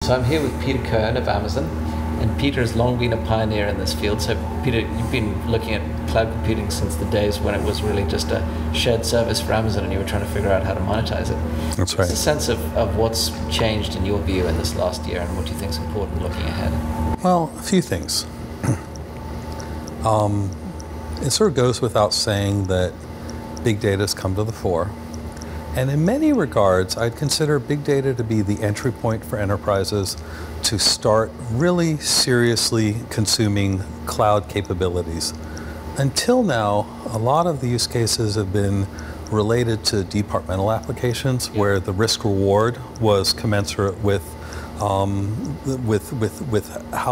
So I'm here with Peter Cohen of Amazon, and Peter has long been a pioneer in this field. So Peter, you've been looking at cloud computing since the days when it was really just a shared service for Amazon and you were trying to figure out how to monetize it. That's right. What's a sense of what's changed in your view in this last year, and what do you think is important looking ahead? Well, a few things. It sort of goes without saying that big data has come to the fore. And in many regards, I'd consider big data to be the entry point for enterprises to start really seriously consuming cloud capabilities. Until now, a lot of the use cases have been related to departmental applications where the risk reward was commensurate with how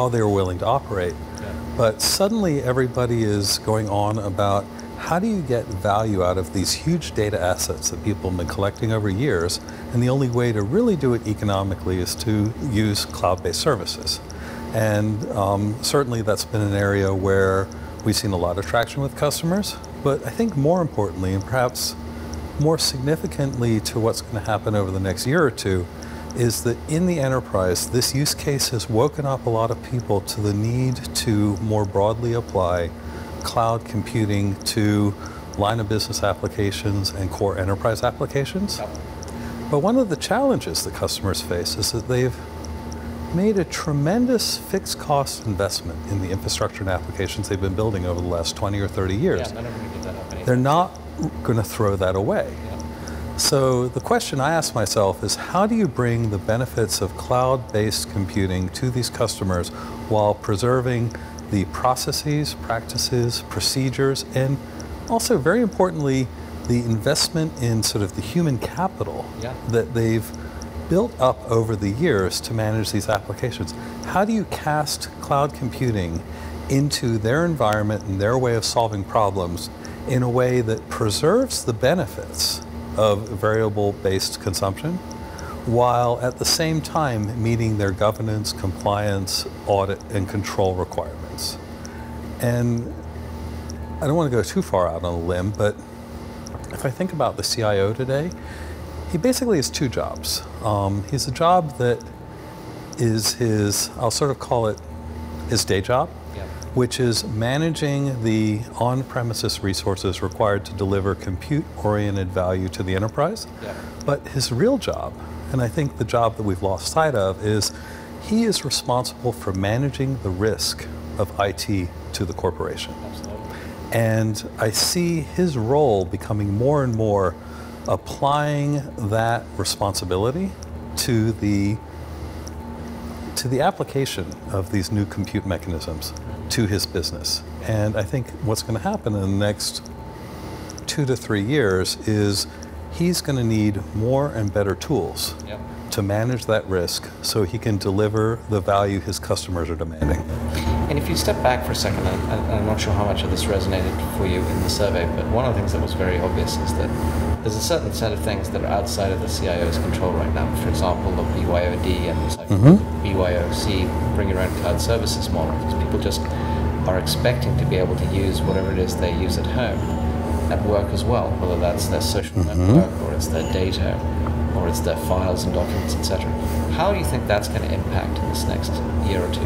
they were willing to operate. But suddenly everybody is going on about how do you get value out of these huge data assets that people have been collecting over years, and the only way to really do it economically is to use cloud-based services. And certainly that's been an area where we've seen a lot of traction with customers, but I think more importantly, and perhaps more significantly to what's going to happen over the next year or two, is that in the enterprise, this use case has woken up a lot of people to the need to more broadly apply cloud computing to line of business applications and core enterprise applications. But one of the challenges that customers face is that they've made a tremendous fixed cost investment in the infrastructure and applications they've been building over the last 20 or 30 years. They're not going to throw that away. So the question I ask myself is, how do you bring the benefits of cloud-based computing to these customers while preserving the processes, practices, procedures, and also, very importantly, the investment in sort of the human capital that they've built up over the years to manage these applications? How do you cast cloud computing into their environment and their way of solving problems in a way that preserves the benefits of variable-based consumption, while at the same time meeting their governance, compliance, audit, and control requirements? And I don't want to go too far out on a limb, but if I think about the CIO today, he basically has two jobs. He's a job that is his, I'll sort of call it his day job, which is managing the on-premises resources required to deliver compute-oriented value to the enterprise. But his real job, and I think the job that we've lost sight of, is he is responsible for managing the risk of IT to the corporation. And I see his role becoming more and more applying that responsibility to the application of these new compute mechanisms to his business. And I think what's going to happen in the next 2 to 3 years is he's going to need more and better tools to manage that risk so he can deliver the value his customers are demanding. And if you step back for a second, and I'm not sure how much of this resonated for you in the survey, but one of the things that was very obvious is that there's a certain set of things that are outside of the CIO's control right now. For example, the BYOD and BYOC, bring your own cloud services model, because people just are expecting to be able to use whatever it is they use at home at work as well, whether that's their social network or it's their data or it's their files and documents, etc. How do you think that's going to impact in this next year or two?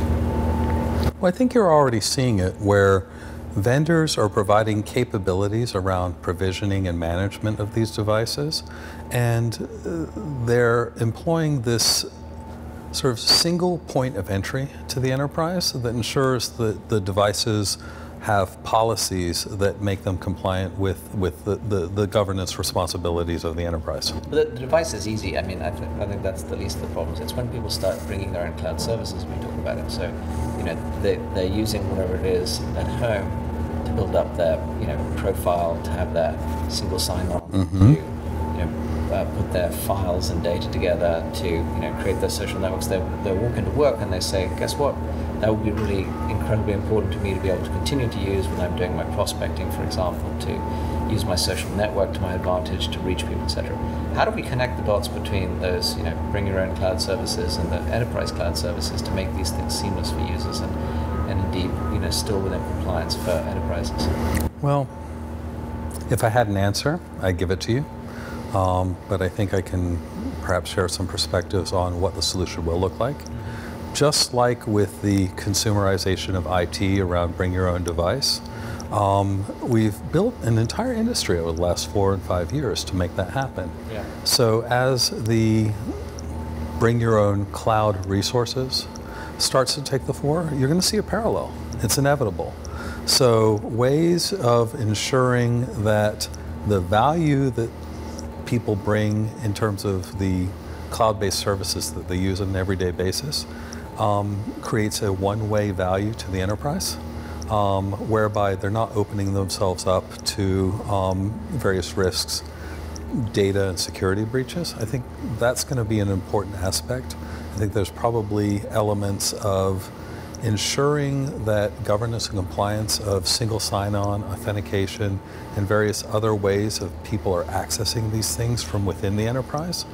Well, I think you're already seeing it where vendors are providing capabilities around provisioning and management of these devices, and they're employing this sort of single point of entry to the enterprise that ensures that the devices have policies that make them compliant with the governance responsibilities of the enterprise. But the device is easy. I mean, I think that's the least of the problems. It's when people start bringing their own cloud services we talk about it. So, you know, they're using whatever it is at home to build up their, you know, profile, to have their single sign-on, to, you know, put their files and data together, to, you know, create their social networks. They walk into work and they say, guess what? That would be really incredibly important to me to be able to continue to use when I'm doing my prospecting, for example, to use my social network to my advantage, to reach people, etc. How do we connect the dots between those, you know, bring your own cloud services and the enterprise cloud services to make these things seamless for users and indeed, you know, still within compliance for enterprises? Well, if I had an answer, I'd give it to you. But I think I can perhaps share some perspectives on what the solution will look like. just like with the consumerization of IT around bring your own device, we've built an entire industry over the last 4 and 5 years to make that happen. Yeah. So as the bring your own cloud resources starts to take the fore, you're going to see a parallel. It's inevitable. So ways of ensuring that the value that people bring in terms of the cloud-based services that they use on an everyday basis creates a one-way value to the enterprise, whereby they're not opening themselves up to various risks, data and security breaches. I think that's going to be an important aspect. I think there's probably elements of ensuring that governance and compliance of single sign-on, authentication, and various other ways of people are accessing these things from within the enterprise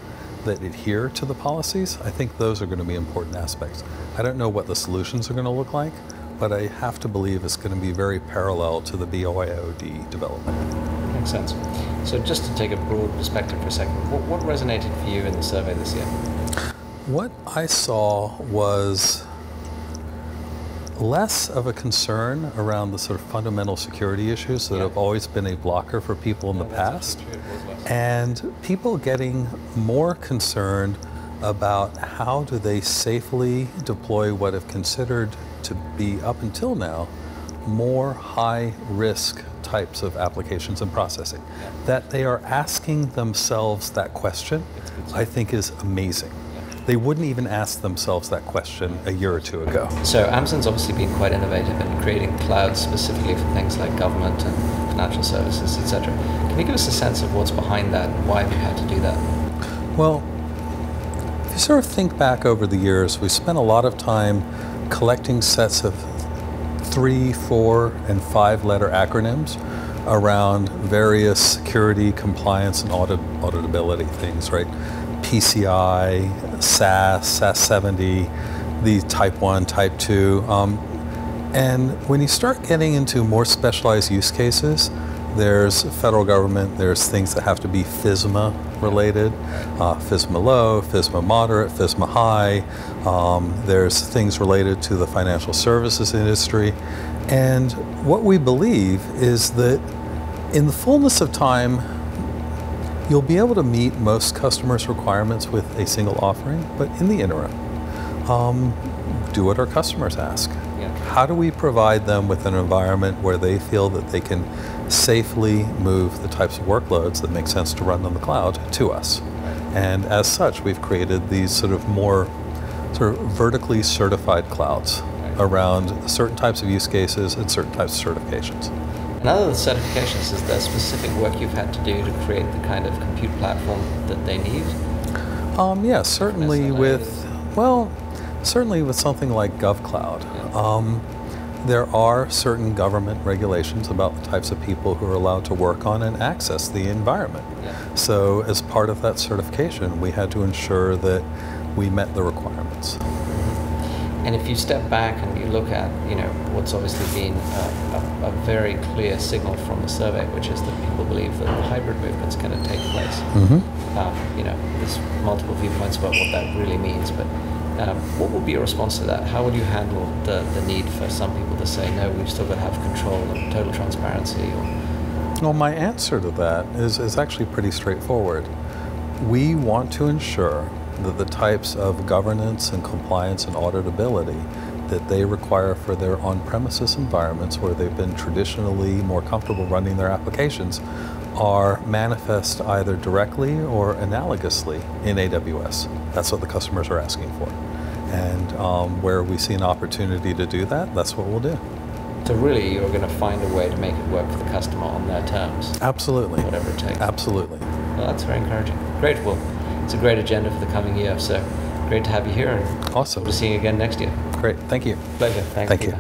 that adhere to the policies. I think those are going to be important aspects. I don't know what the solutions are going to look like, but I have to believe it's going to be very parallel to the BYOD development. Makes sense. So just to take a broad perspective for a second, what resonated for you in the survey this year? What I saw was less of a concern around the sort of fundamental security issues that have always been a blocker for people in the past, and people getting more concerned about how do they safely deploy what have considered to be, up until now, more high-risk types of applications and processing. That they are asking themselves that question, I think is amazing. They wouldn't even ask themselves that question a year or two ago. So Amazon's obviously been quite innovative in creating clouds specifically for things like government and financial services, etc. Can you give us a sense of what's behind that and why we had to do that? Well, if you sort of think back over the years, we spent a lot of time collecting sets of 3, 4, and 5-letter acronyms around various security, compliance, and auditability things, right? PCI, SAS, SAS 70, the Type 1, Type 2. And when you start getting into more specialized use cases, there's federal government, there's things that have to be FISMA related, FISMA low, FISMA moderate, FISMA high. There's things related to the financial services industry. And what we believe is that in the fullness of time, you'll be able to meet most customers' requirements with a single offering, but in the interim, do what our customers ask. Yeah. How do we provide them with an environment where they feel that they can safely move the types of workloads that make sense to run on the cloud to us? And as such, we've created these sort of more vertically certified clouds around certain types of use cases and certain types of certifications. And other than certifications, is there specific work you've had to do to create the kind of compute platform that they need? Yeah, certainly certainly with something like GovCloud. Yeah. There are certain government regulations about the types of people who are allowed to work on and access the environment. Yeah. So as part of that certification, we had to ensure that we met the requirements. And if you step back and you look at, what's obviously been a very clear signal from the survey, which is that people believe that the hybrid movement's going to take place. Mm-hmm. There's multiple viewpoints about what that really means, but what would be your response to that? How would you handle the need for some people to say, no, we've still got to have control and total transparency? Well, my answer to that is actually pretty straightforward. We want to ensure that the types of governance and compliance and auditability that they require for their on-premises environments where they've been traditionally more comfortable running their applications are manifest either directly or analogously in AWS. That's what the customers are asking for. And where we see an opportunity to do that, that's what we'll do. So really, you're going to find a way to make it work for the customer on their terms? Absolutely. Whatever it takes? Absolutely. Well, that's very encouraging. Great. Well, it's a great agenda for the coming year, so great to have you here. And awesome. We'll see you again next year. Great. Thank you. Pleasure. Thank you.